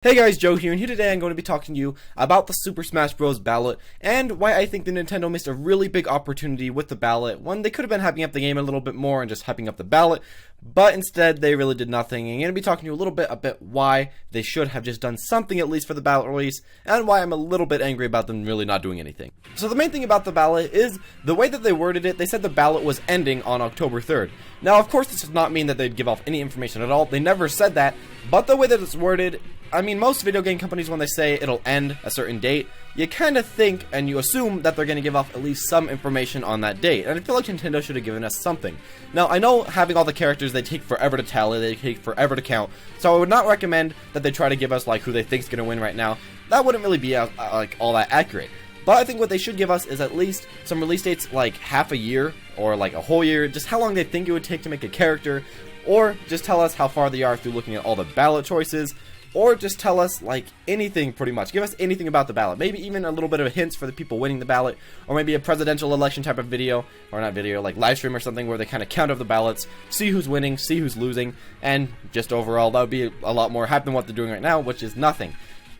Hey guys, Joe here, and here today I'm going to be talking to you about the Super Smash Bros. Ballot, and why I think the Nintendo missed a really big opportunity with the ballot, when they could have been hyping up the game a little bit more and just hyping up the ballot, but instead they really did nothing. And I'm going to be talking to you a little bit about why they should have just done something at least for the ballot release, and why I'm a little bit angry about them really not doing anything. So the main thing about the ballot is the way that they worded it. They said the ballot was ending on October 3rd. Now, of course, this does not mean that they'd give off any information at all. They never said that, but the way that it's worded, I mean, most video game companies, when they say it'll end a certain date, you kind of think and you assume that they're going to give off at least some information on that date. And I feel like Nintendo should have given us something. Now, I know having all the characters, they take forever to tally, they take forever to count. So I would not recommend that they try to give us, like, who they think's going to win right now. That wouldn't really be, like, all that accurate. But I think what they should give us is at least some release dates, like half a year or like a whole year, just how long they think it would take to make a character, or just tell us how far they are through looking at all the ballot choices, or just tell us, like, anything pretty much. Give us anything about the ballot. Maybe even a little bit of hints for the people winning the ballot, or maybe a presidential election type of video, or not video, like live stream or something where they kind of count up the ballots, see who's winning, see who's losing, and just overall, that would be a lot more hype than what they're doing right now, which is nothing.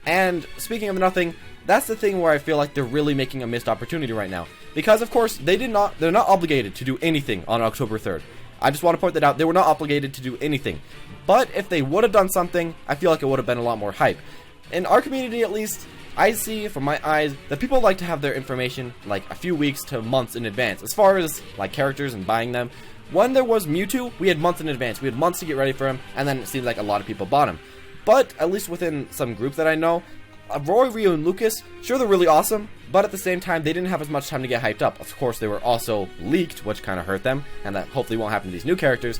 And speaking of nothing, that's the thing where I feel like they're really making a missed opportunity right now. Because, of course, they're not obligated to do anything on October 3rd. I just want to point that out. They were not obligated to do anything. But if they would have done something, I feel like it would have been a lot more hype. In our community, at least, I see from my eyes that people like to have their information like a few weeks to months in advance. As far as like characters and buying them, when there was Mewtwo, we had months in advance. We had months to get ready for him, and then it seemed like a lot of people bought him. But at least within some group that I know, Roy, Ryu, and Lucas, sure, they're really awesome, but at the same time, they didn't have as much time to get hyped up. Of course, they were also leaked, which kind of hurt them, and that hopefully won't happen to these new characters.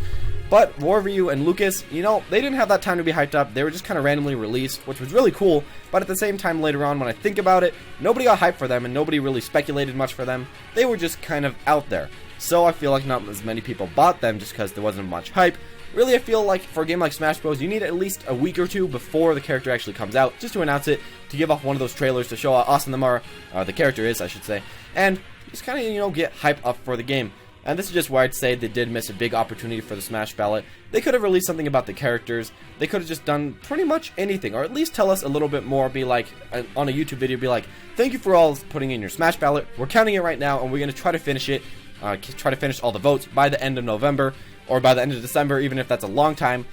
But Roy, Ryu, and Lucas, you know, they didn't have that time to be hyped up. They were just kind of randomly released, which was really cool, but at the same time, later on, when I think about it, nobody got hyped for them, and nobody really speculated much for them. They were just kind of out there. So I feel like not as many people bought them just because there wasn't much hype. Really, I feel like for a game like Smash Bros, you need at least a week or two before the character actually comes out, just to announce it, to give off one of those trailers to show how awesome the character is, I should say, and just kind of, you know, get hype up for the game. And this is just where I'd say they did miss a big opportunity for the Smash ballot. They could have released something about the characters. They could have just done pretty much anything, or at least tell us a little bit more. Be like, on a YouTube video, be like, thank you for all putting in your Smash ballot. We're counting it right now, and we're going to try to finish it, try to finish all the votes by the end of November, or by the end of December, even if that's a long time.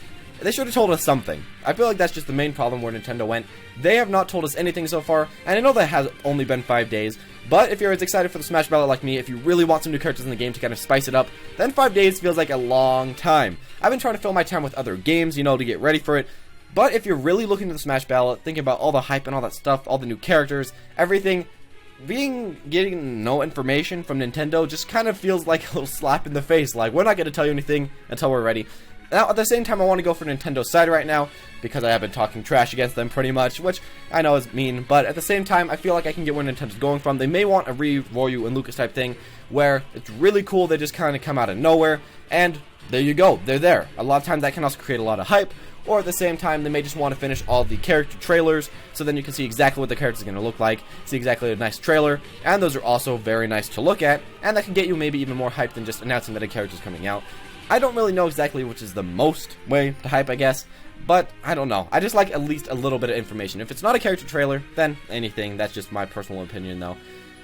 They should have told us something. I feel like that's just the main problem where Nintendo went. They have not told us anything so far, and I know that has only been 5 days, but if you're as excited for the Smash Ballot like me, if you really want some new characters in the game to kind of spice it up, then 5 days feels like a long time. I've been trying to fill my time with other games, you know, to get ready for it, but if you're really looking to the Smash Ballot, thinking about all the hype and all that stuff, all the new characters, everything, getting no information from Nintendo just kind of feels like a little slap in the face. Like, we're not going to tell you anything until we're ready. Now, at the same time, I want to go for Nintendo's side right now, because I have been talking trash against them pretty much, which I know is mean, but at the same time, I feel like I can get where Nintendo's going from. They may want a Ryu and Lucas type thing, where it's really cool, they just kind of come out of nowhere, and there you go, they're there. A lot of times that can also create a lot of hype, or at the same time, they may just want to finish all the character trailers, so then you can see exactly what the character is going to look like, see exactly a nice trailer, and those are also very nice to look at, and that can get you maybe even more hype than just announcing that a character is coming out. I don't really know exactly which is the most way to hype, I guess, but I don't know. I just like at least a little bit of information. If it's not a character trailer, then anything. That's just my personal opinion, though.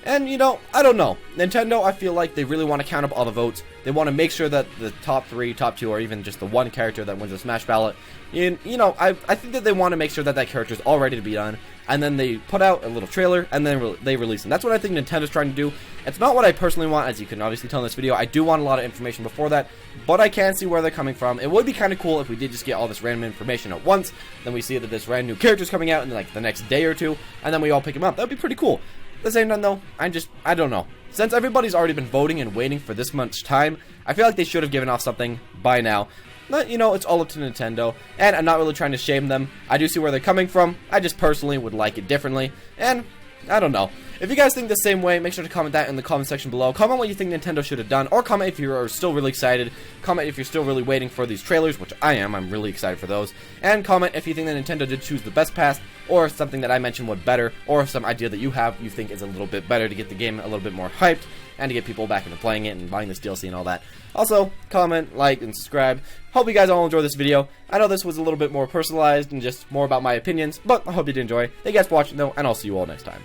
And, you know, I don't know. Nintendo, I feel like they really want to count up all the votes. They want to make sure that the top 3, top 2, or even just the one character that wins the Smash ballot, you know, I think that they want to make sure that that character is all ready to be done. And then they put out a little trailer, and then they release them. That's what I think Nintendo's trying to do. It's not what I personally want, as you can obviously tell in this video. I do want a lot of information before that, but I can see where they're coming from. It would be kind of cool if we did just get all this random information at once, then we see that this random new character's coming out in like the next day or two, and then we all pick him up. That would be pretty cool. At the same time, though, I don't know. Since everybody's already been voting and waiting for this much time, I feel like they should have given off something by now. But, you know, it's all up to Nintendo, and I'm not really trying to shame them. I do see where they're coming from. I just personally would like it differently, and I don't know. If you guys think the same way, make sure to comment that in the comment section below. Comment what you think Nintendo should have done, or comment if you are still really excited. Comment if you're still really waiting for these trailers, which I am. I'm really excited for those. And comment if you think that Nintendo did choose the best path, or something that I mentioned would better, or some idea that you have you think is a little bit better to get the game a little bit more hyped. and to get people back into playing it and buying this DLC and all that. Also, comment, like, and subscribe. Hope you guys all enjoy this video. I know this was a little bit more personalized and just more about my opinions, but I hope you did enjoy. Thank you guys for watching though, and I'll see you all next time.